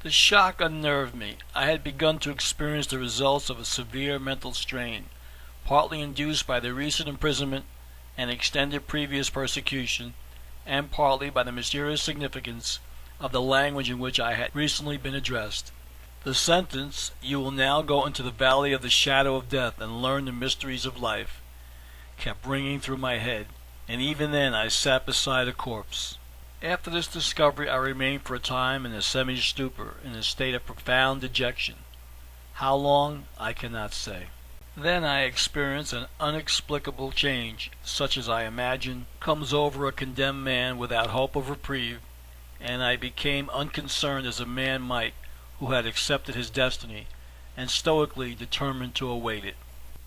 The shock unnerved me. I had begun to experience the results of a severe mental strain, partly induced by the recent imprisonment and extended previous persecution, and partly by the mysterious significance of the language in which I had recently been addressed. The sentence, "You will now go into the valley of the shadow of death and learn the mysteries of life," kept ringing through my head, and even then I sat beside a corpse. After this discovery I remained for a time in a semi-stupor, in a state of profound dejection. How long, I cannot say. Then I experienced an inexplicable change, such as I imagine comes over a condemned man without hope of reprieve, and I became unconcerned as a man might who had accepted his destiny, and stoically determined to await it.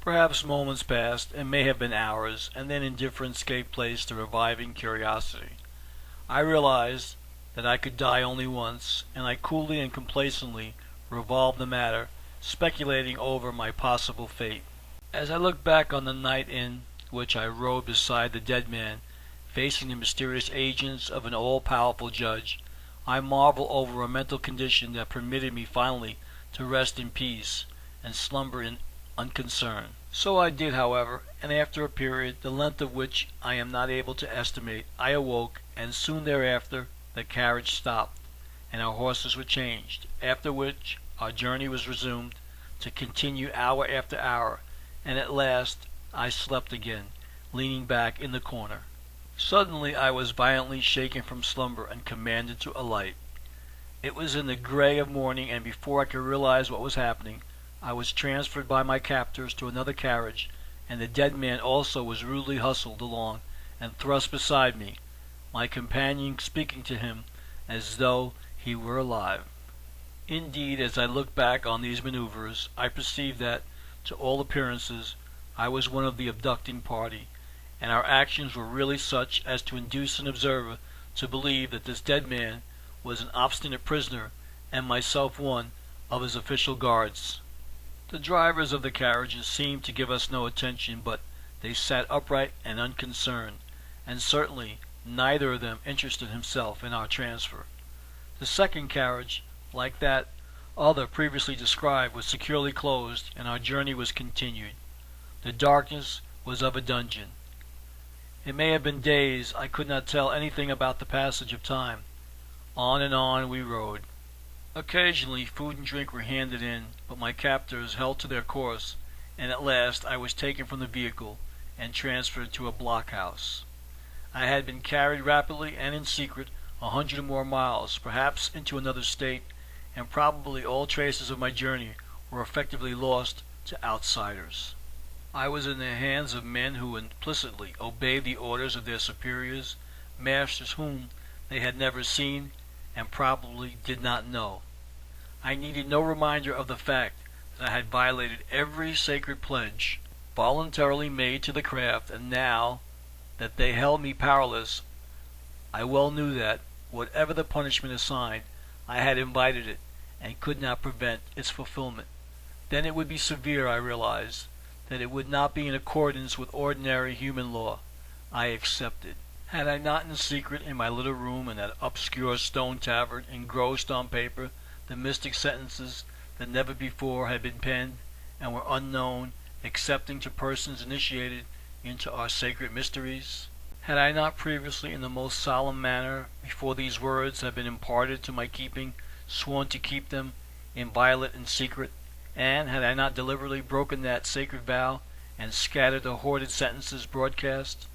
Perhaps moments passed, and may have been hours, and then indifference gave place to reviving curiosity. I realized that I could die only once, and I coolly and complacently revolved the matter, speculating over my possible fate. As I look back on the night in which I rode beside the dead man, facing the mysterious agents of an all-powerful judge, I marvel over a mental condition that permitted me finally to rest in peace and slumber in unconcern. So I did, however, and after a period, the length of which I am not able to estimate, I awoke, and soon thereafter the carriage stopped, and our horses were changed, after which our journey was resumed, to continue hour after hour, and at last I slept again, leaning back in the corner. Suddenly I was violently shaken from slumber and commanded to alight. It was in the grey of morning, and before I could realize what was happening, I was transferred by my captors to another carriage, and the dead man also was rudely hustled along and thrust beside me, my companion speaking to him as though he were alive. Indeed, as I look back on these maneuvers, I perceive that, to all appearances, I was one of the abducting party, and our actions were really such as to induce an observer to believe that this dead man was an obstinate prisoner, and myself one of his official guards. The drivers of the carriages seemed to give us no attention, but they sat upright and unconcerned, and certainly neither of them interested himself in our transfer. The second carriage, like that other previously described, was securely closed, and our journey was continued. The darkness was of a dungeon. It may have been days. I could not tell anything about the passage of time. On and on we rode. Occasionally food and drink were handed in, but my captors held to their course, and at last I was taken from the vehicle and transferred to a blockhouse. I had been carried rapidly and in secret 100 or more miles, perhaps into another state, and probably all traces of my journey were effectively lost to outsiders. I was in the hands of men who implicitly obeyed the orders of their superiors, masters whom they had never seen and probably did not know. I needed no reminder of the fact that I had violated every sacred pledge voluntarily made to the craft, and now that they held me powerless, I well knew that, whatever the punishment assigned, I had invited it and could not prevent its fulfillment. Then it would be severe, I realized, that it would not be in accordance with ordinary human law. I accepted. Had I not in secret in my little room in that obscure stone tavern engrossed on paper the mystic sentences that never before had been penned and were unknown excepting to persons initiated into our sacred mysteries? Had I not previously, in the most solemn manner, before these words had been imparted to my keeping, sworn to keep them inviolate and secret? And had I not deliberately broken that sacred vow and scattered the hoarded sentences broadcast?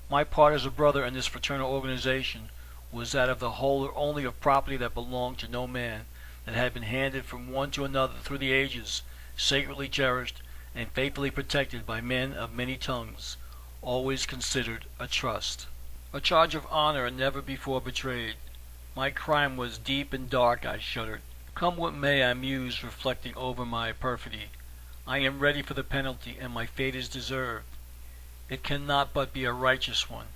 My part as a brother in this fraternal organization was that of the holder only of property that belonged to no man, that had been handed from one to another through the ages, sacredly cherished and faithfully protected by men of many tongues, always considered a trust. A charge of honor never before betrayed. My crime was deep and dark, I shuddered. Come what may, I mused, reflecting over my perfidy. I am ready for the penalty, and my fate is deserved. It cannot but be a righteous one.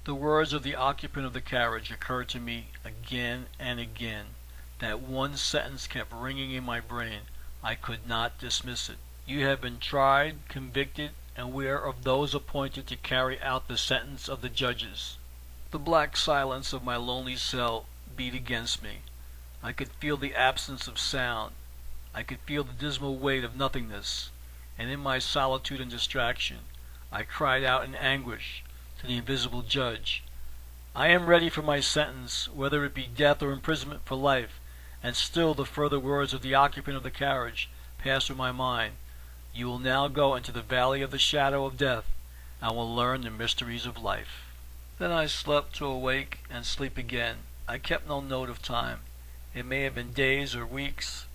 The words of the occupant of the carriage occurred to me again and again. That one sentence kept ringing in my brain. I could not dismiss it. You have been tried, convicted, and we are of those appointed to carry out the sentence of the judges. The black silence of my lonely cell beat against me. I could feel the absence of sound. I could feel the dismal weight of nothingness, and in my solitude and distraction, I cried out in anguish to the invisible judge, "I am ready for my sentence, whether it be death or imprisonment for life." And still the further words of the occupant of the carriage passed through my mind, "You will now go into the valley of the shadow of death, and will learn the mysteries of life." Then I slept to awake and sleep again. I kept no note of time. It may have been days or weeks,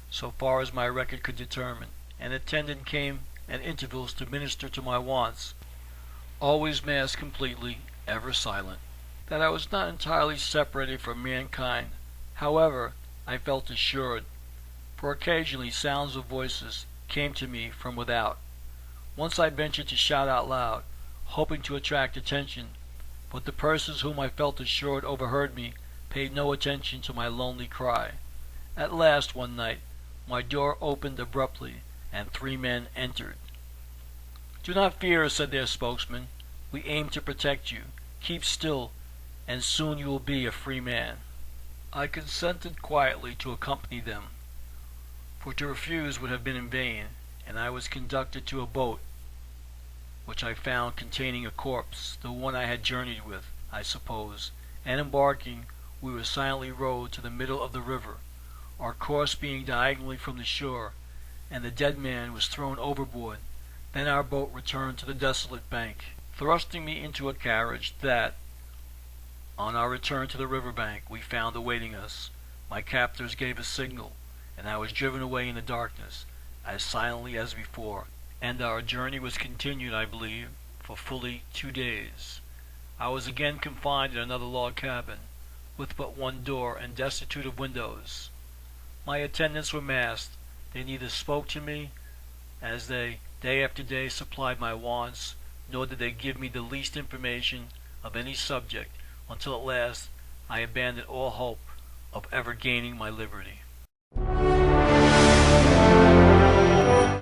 so far as my record could determine. An attendant came at intervals to minister to my wants, always masked completely, ever silent. That I was not entirely separated from mankind, however, I felt assured, for occasionally sounds of voices came to me from without. Once I ventured to shout out loud, hoping to attract attention, but the persons whom I felt assured overheard me paid no attention to my lonely cry. At last, one night, my door opened abruptly, and 3 men entered. "Do not fear," said their spokesman. "We aim to protect you. Keep still, and soon you will be a free man." I consented quietly to accompany them, for to refuse would have been in vain, and I was conducted to a boat, which I found containing a corpse, the one I had journeyed with, I suppose, and embarking, we were silently rowed to the middle of the river, our course being diagonally from the shore, and the dead man was thrown overboard. Then our boat returned to the desolate bank, thrusting me into a carriage that, on our return to the river bank, we found awaiting us. My captors gave a signal, and I was driven away in the darkness, as silently as before, and our journey was continued, I believe, for fully 2 days. I was again confined in another log cabin, with but one door and destitute of windows. My attendants were masked. They neither spoke to me, as they day after day supplied my wants, nor did they give me the least information of any subject, until at last I abandoned all hope of ever gaining my liberty.